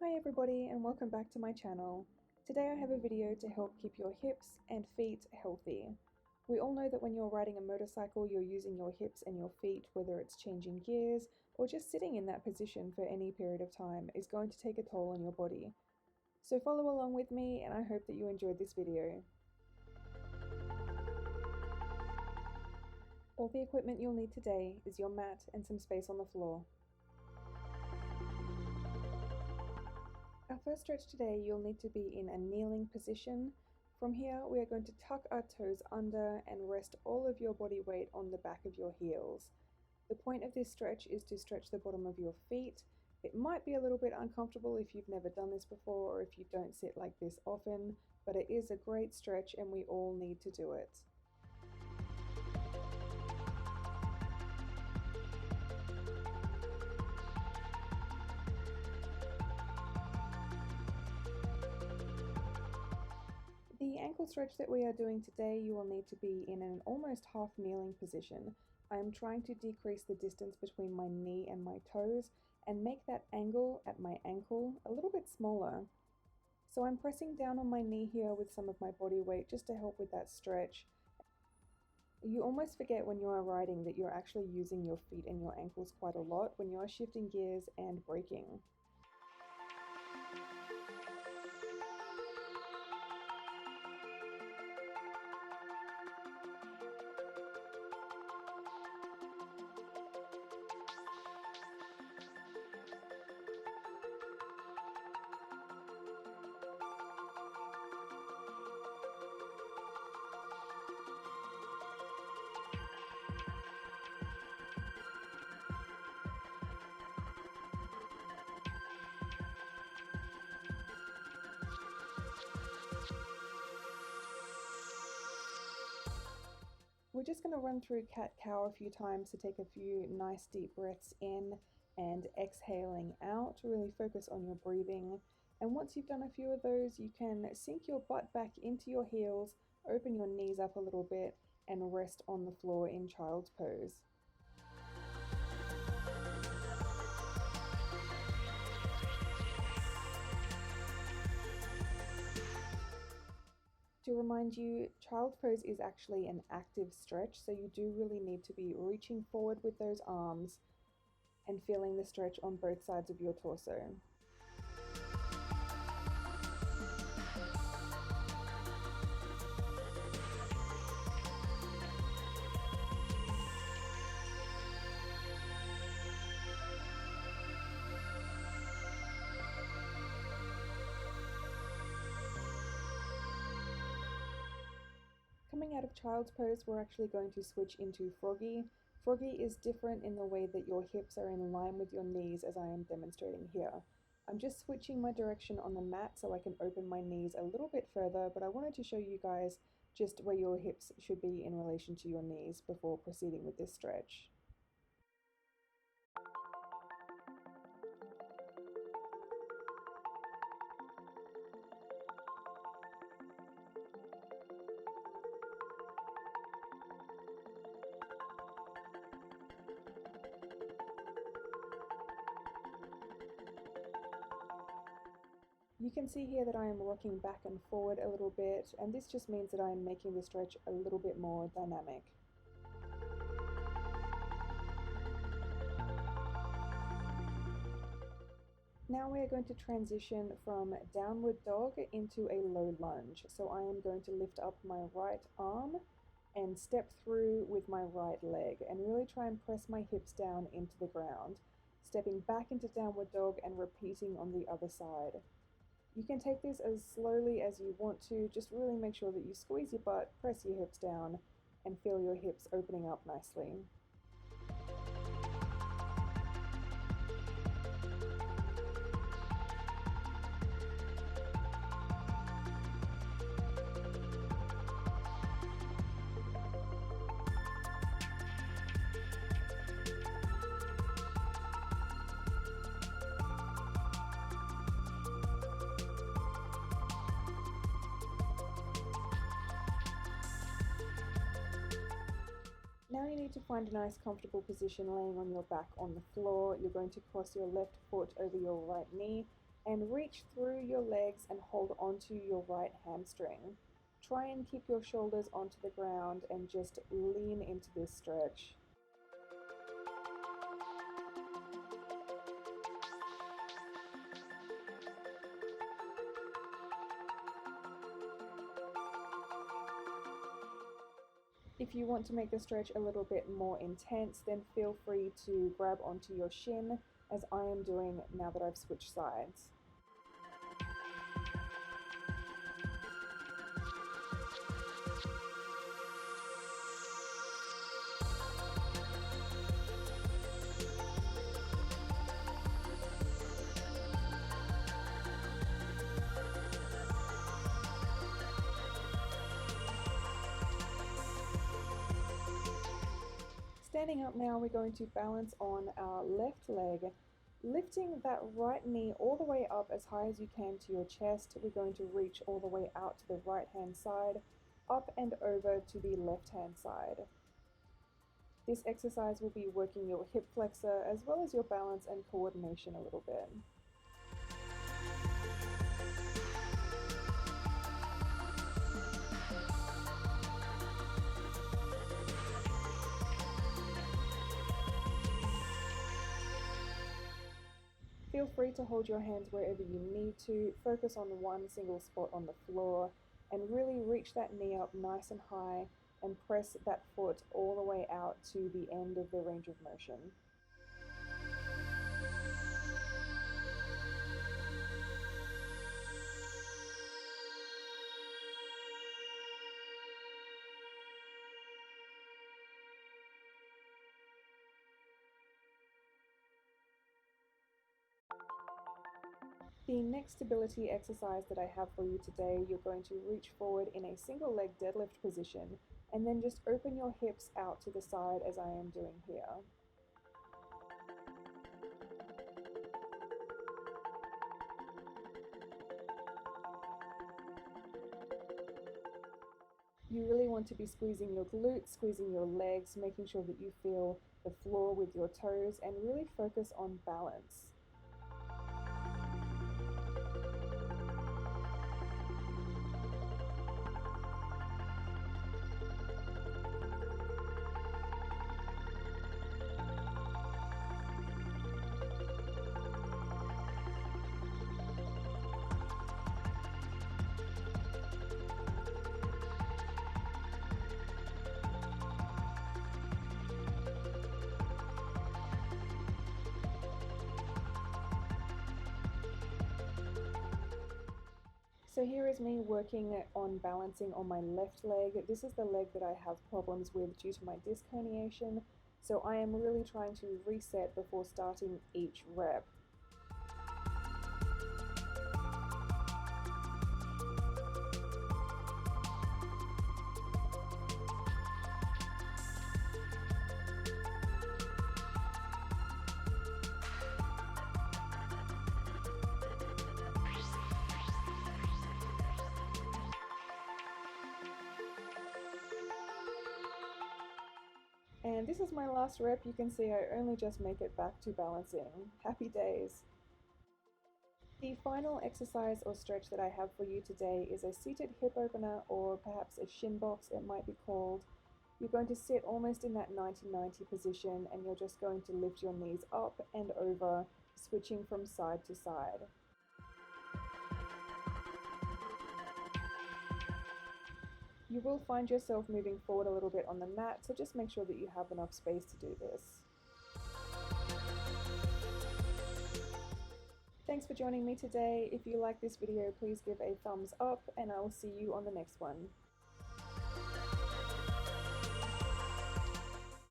Hi everybody and welcome back to my channel. Today I have a video to help keep your hips and feet healthy. We all know that when you're riding a motorcycle you're using your hips and your feet, whether it's changing gears or just sitting in that position for any period of time is going to take a toll on your body. So follow along with me and I hope that you enjoyed this video. All the equipment you'll need today is your mat and some space on the floor. Our first stretch today, you'll need to be in a kneeling position. From here, we are going to tuck our toes under and rest all of your body weight on the back of your heels. The point of this stretch is to stretch the bottom of your feet. It might be a little bit uncomfortable if you've never done this before or if you don't sit like this often, but it is a great stretch and we all need to do it. The ankle stretch that we are doing today, you will need to be in an almost half kneeling position. I am trying to decrease the distance between my knee and my toes and make that angle at my ankle a little bit smaller. So I'm pressing down on my knee here with some of my body weight just to help with that stretch. You almost forget when you are riding that you're actually using your feet and your ankles quite a lot when you are shifting gears and braking. We're just going to run through cat-cow a few times to take a few nice deep breaths in and exhaling out to really focus on your breathing. And once you've done a few of those, you can sink your butt back into your heels, open your knees up a little bit, and rest on the floor in child's pose. To remind you, child's pose is actually an active stretch, so you do really need to be reaching forward with those arms and feeling the stretch on both sides of your torso. Coming out of child's pose, we're actually going to switch into froggy. Froggy is different in the way that your hips are in line with your knees as I am demonstrating here. I'm just switching my direction on the mat so I can open my knees a little bit further, but I wanted to show you guys just where your hips should be in relation to your knees before proceeding with this stretch. You can see here that I am rocking back and forward a little bit, and this just means that I am making the stretch a little bit more dynamic. Now we are going to transition from downward dog into a low lunge. So I am going to lift up my right arm and step through with my right leg and really try and press my hips down into the ground, stepping back into downward dog and repeating on the other side. You can take this as slowly as you want to, just really make sure that you squeeze your butt, press your hips down, and feel your hips opening up nicely. Now you need to find a nice comfortable position laying on your back on the floor. You're going to cross your left foot over your right knee and reach through your legs and hold onto your right hamstring. Try and keep your shoulders onto the ground and just lean into this stretch. If you want to make the stretch a little bit more intense, then feel free to grab onto your shin, as I am doing now that I've switched sides. Standing up now, we're going to balance on our left leg, lifting that right knee all the way up as high as you can to your chest. We're going to reach all the way out to the right hand side, up and over to the left hand side. This exercise will be working your hip flexor as well as your balance and coordination a little bit. Feel free to hold your hands wherever you need to, focus on one single spot on the floor, and really reach that knee up nice and high and press that foot all the way out to the end of the range of motion. The next stability exercise that I have for you today, you're going to reach forward in a single leg deadlift position and then just open your hips out to the side as I am doing here. You really want to be squeezing your glutes, squeezing your legs, making sure that you feel the floor with your toes, and really focus on balance. So here is me working on balancing on my left leg. This is the leg that I have problems with due to my disc herniation, so I am really trying to reset before starting each rep. And this is my last rep. You can see I only just make it back to balancing. Happy days. The final exercise or stretch that I have for you today is a seated hip opener, or perhaps a shin box it might be called. You're going to sit almost in that 90-90 position, and you're just going to lift your knees up and over, switching from side to side. You will find yourself moving forward a little bit on the mat, so just make sure that you have enough space to do this. Thanks for joining me today. If you like this video, please give a thumbs up, and I will see you on the next one.